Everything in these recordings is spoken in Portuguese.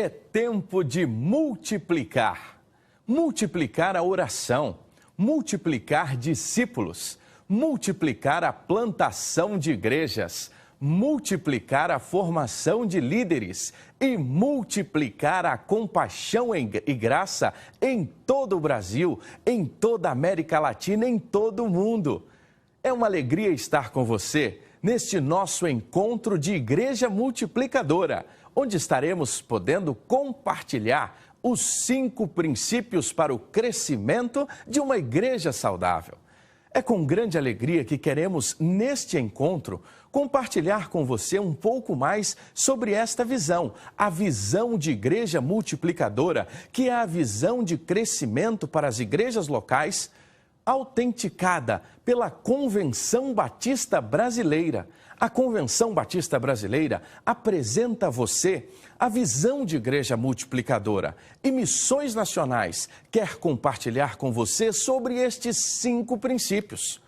É tempo de multiplicar. Multiplicar a oração, multiplicar discípulos, multiplicar a plantação de igrejas, multiplicar a formação de líderes e multiplicar a compaixão e graça em todo o Brasil, em toda a América Latina, em todo o mundo. É uma alegria estar com você neste nosso encontro de Igreja Multiplicadora, onde estaremos podendo compartilhar os 5 princípios para o crescimento de uma igreja saudável. É com grande alegria que queremos, neste encontro, compartilhar com você um pouco mais sobre esta visão, a visão de igreja multiplicadora, que é a visão de crescimento para as igrejas locais, autenticada pela Convenção Batista Brasileira. A Convenção Batista Brasileira apresenta a você a visão de igreja multiplicadora e Missões Nacionais quer compartilhar com você sobre estes 5 princípios.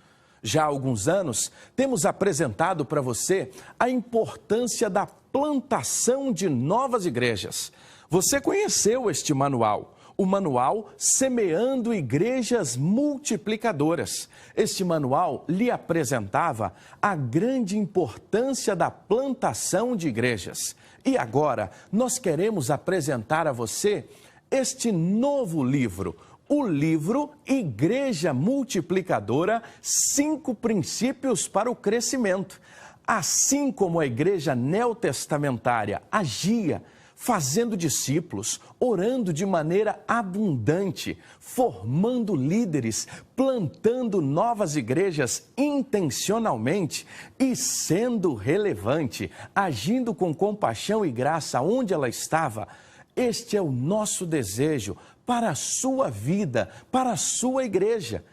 Já há alguns anos, temos apresentado para você a importância da plantação de novas igrejas. Você conheceu este manual, o manual Semeando Igrejas Multiplicadoras. Este manual lhe apresentava a grande importância da plantação de igrejas. E agora, nós queremos apresentar a você este novo livro, o livro Igreja Multiplicadora, 5 princípios para o crescimento. Assim como a igreja neotestamentária agia, fazendo discípulos, orando de maneira abundante, formando líderes, plantando novas igrejas intencionalmente e sendo relevante, agindo com compaixão e graça onde ela estava. Este é o nosso desejo para a sua vida, para a sua igreja.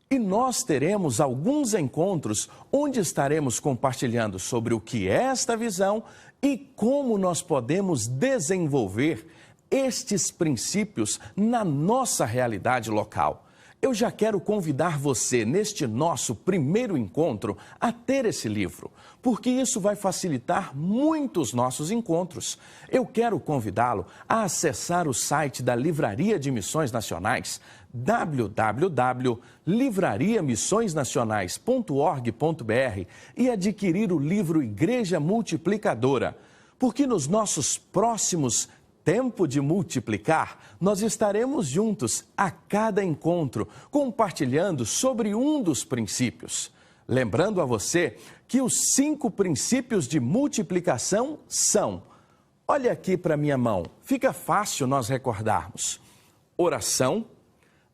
E nós teremos alguns encontros onde estaremos compartilhando sobre o que é esta visão e como nós podemos desenvolver estes princípios na nossa realidade local. Eu já quero convidar você, neste nosso primeiro encontro, a ter esse livro, porque isso vai facilitar muito os nossos encontros. Eu quero convidá-lo a acessar o site da Livraria de Missões Nacionais, www.livrariamissõesnacionais.org.br e adquirir o livro Igreja Multiplicadora, porque nos nossos próximos Tempo de Multiplicar, nós estaremos juntos a cada encontro, compartilhando sobre um dos princípios. Lembrando a você que os 5 princípios de multiplicação são, olha aqui para minha mão, fica fácil nós recordarmos: oração,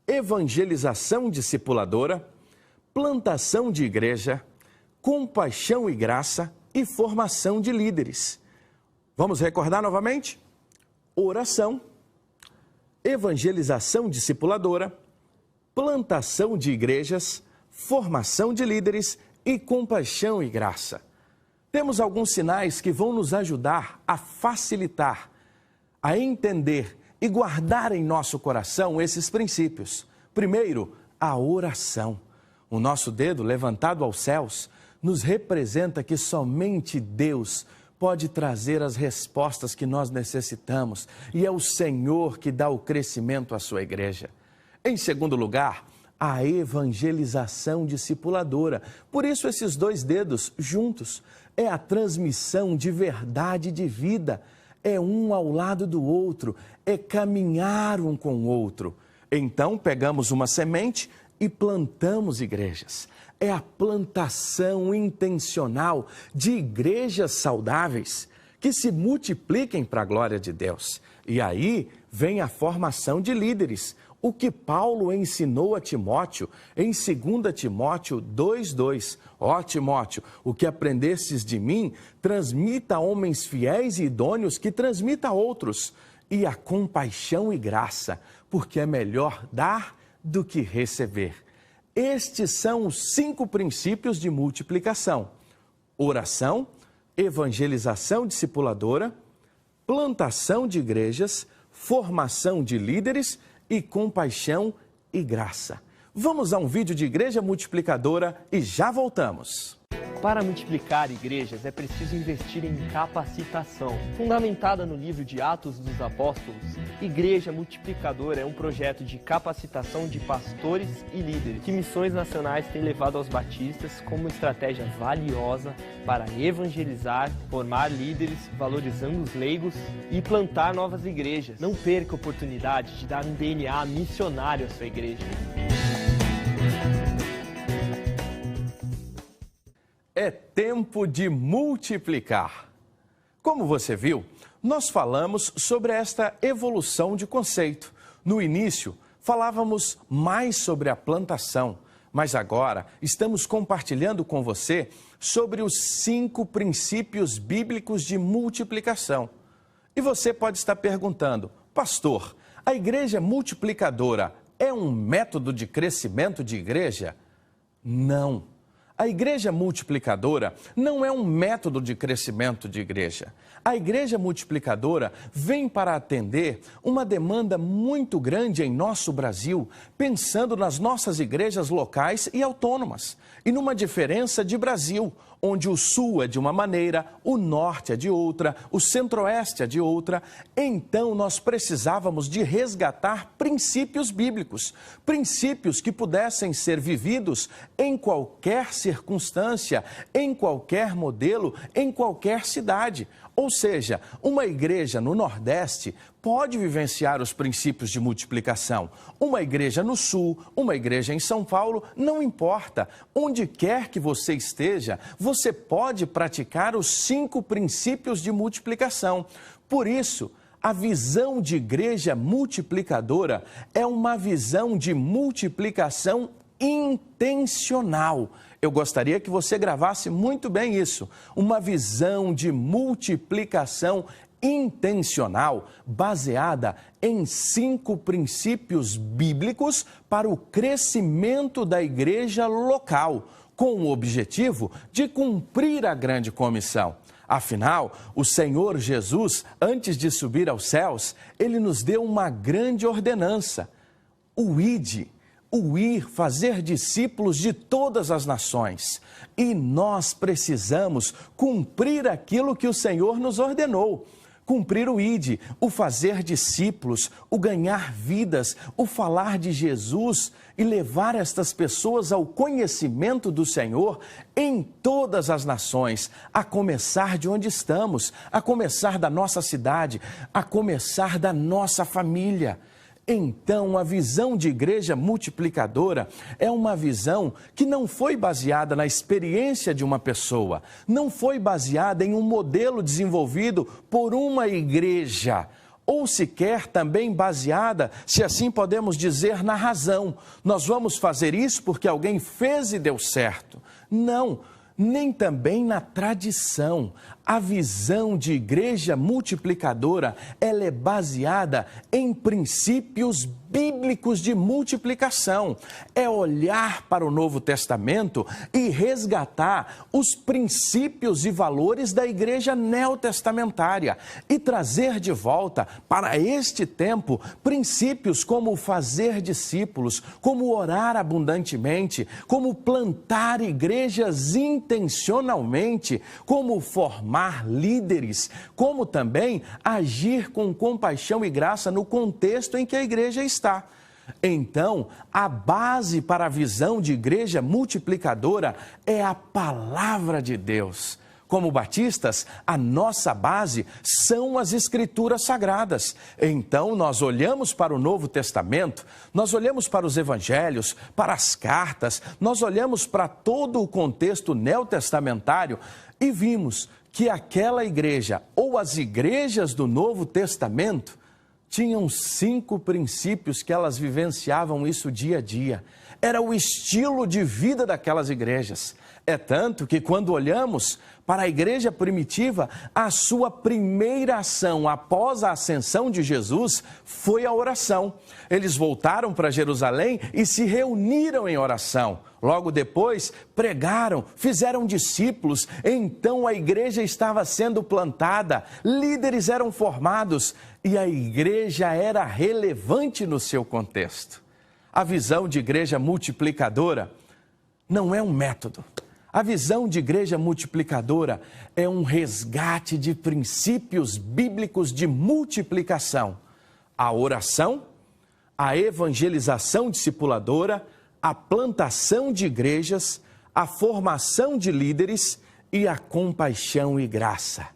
evangelização discipuladora, plantação de igreja, compaixão e graça e formação de líderes. Vamos recordar novamente? Oração, evangelização discipuladora, plantação de igrejas, formação de líderes e compaixão e graça. Temos alguns sinais que vão nos ajudar a facilitar, a entender e guardar em nosso coração esses princípios. Primeiro, a oração. O nosso dedo levantado aos céus nos representa que somente Deus pode trazer as respostas que nós necessitamos e é o Senhor que dá o crescimento à sua igreja. Em segundo lugar, a evangelização discipuladora. Por isso esses 2 dedos juntos é a transmissão de verdade de vida. É um ao lado do outro, é caminhar um com o outro. Então pegamos uma semente e plantamos igrejas. É a plantação intencional de igrejas saudáveis que se multipliquem para a glória de Deus. E aí vem a formação de líderes, o que Paulo ensinou a Timóteo em 2 Timóteo 2:2. Ó Timóteo, o que aprendestes de mim, transmita a homens fiéis e idôneos que transmita a outros. E a compaixão e graça, porque é melhor dar do que receber. Estes são os 5 princípios de multiplicação: oração, evangelização discipuladora, plantação de igrejas, formação de líderes e compaixão e graça. Vamos a um vídeo de Igreja Multiplicadora e já voltamos. Para multiplicar igrejas é preciso investir em capacitação. Fundamentada no livro de Atos dos Apóstolos, Igreja Multiplicadora é um projeto de capacitação de pastores e líderes que Missões Nacionais tem levado aos batistas como estratégia valiosa para evangelizar, formar líderes, valorizando os leigos e plantar novas igrejas. Não perca a oportunidade de dar um DNA missionário à sua igreja. É tempo de multiplicar. Como você viu, nós falamos sobre esta evolução de conceito. No início, falávamos mais sobre a plantação, mas agora estamos compartilhando com você sobre os 5 princípios bíblicos de multiplicação. E você pode estar perguntando, pastor, a igreja multiplicadora é um método de crescimento de igreja? Não. A igreja multiplicadora não é um método de crescimento de igreja. A igreja multiplicadora vem para atender uma demanda muito grande em nosso Brasil, pensando nas nossas igrejas locais e autônomas, e numa diferença de Brasil, onde o sul é de uma maneira, o norte é de outra, o centro-oeste é de outra. Então nós precisávamos de resgatar princípios bíblicos, princípios que pudessem ser vividos em qualquer circunstância, em qualquer modelo, em qualquer cidade. Ou seja, uma igreja no Nordeste pode vivenciar os princípios de multiplicação. Uma igreja no Sul, uma igreja em São Paulo, não importa. Onde quer que você esteja, você pode praticar os 5 princípios de multiplicação. Por isso, a visão de igreja multiplicadora é uma visão de multiplicação intencional. Eu gostaria que você gravasse muito bem isso. Uma visão de multiplicação intencional baseada em 5 princípios bíblicos para o crescimento da igreja local, com o objetivo de cumprir a grande comissão. Afinal, o Senhor Jesus, antes de subir aos céus, ele nos deu uma grande ordenança: o ide. O ir, fazer discípulos de todas as nações. E nós precisamos cumprir aquilo que o Senhor nos ordenou. Cumprir o ide, o fazer discípulos, o ganhar vidas, o falar de Jesus e levar estas pessoas ao conhecimento do Senhor em todas as nações, a começar de onde estamos, a começar da nossa cidade, a começar da nossa família. Então, a visão de igreja multiplicadora é uma visão que não foi baseada na experiência de uma pessoa, não foi baseada em um modelo desenvolvido por uma igreja, ou sequer também baseada, se assim podemos dizer, na razão. Nós vamos fazer isso porque alguém fez e deu certo. Não, nem também na tradição. A visão de igreja multiplicadora, ela é baseada em princípios bíblicos de multiplicação. É olhar para o Novo Testamento e resgatar os princípios e valores da igreja neotestamentária e trazer de volta para este tempo princípios como fazer discípulos, como orar abundantemente, como plantar igrejas intencionalmente, como formar líderes, como também agir com compaixão e graça no contexto em que a igreja está. Então, a base para a visão de igreja multiplicadora é a palavra de Deus. Como batistas, a nossa base são as Escrituras Sagradas. Então, nós olhamos para o Novo Testamento, nós olhamos para os Evangelhos, para as cartas, nós olhamos para todo o contexto neotestamentário e vimos que aquela igreja, ou as igrejas do Novo Testamento, tinham 5 princípios que elas vivenciavam isso dia a dia. Era o estilo de vida daquelas igrejas. É tanto que quando olhamos para a igreja primitiva, a sua primeira ação após a ascensão de Jesus foi a oração. Eles voltaram para Jerusalém e se reuniram em oração. Logo depois, pregaram, fizeram discípulos, então a igreja estava sendo plantada, líderes eram formados e a igreja era relevante no seu contexto. A visão de igreja multiplicadora não é um método. A visão de igreja multiplicadora é um resgate de princípios bíblicos de multiplicação. A oração, a evangelização discipuladora, a plantação de igrejas, a formação de líderes e a compaixão e graça.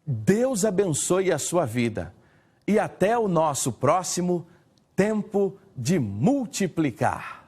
Deus abençoe a sua vida e até o nosso próximo Tempo de Multiplicar.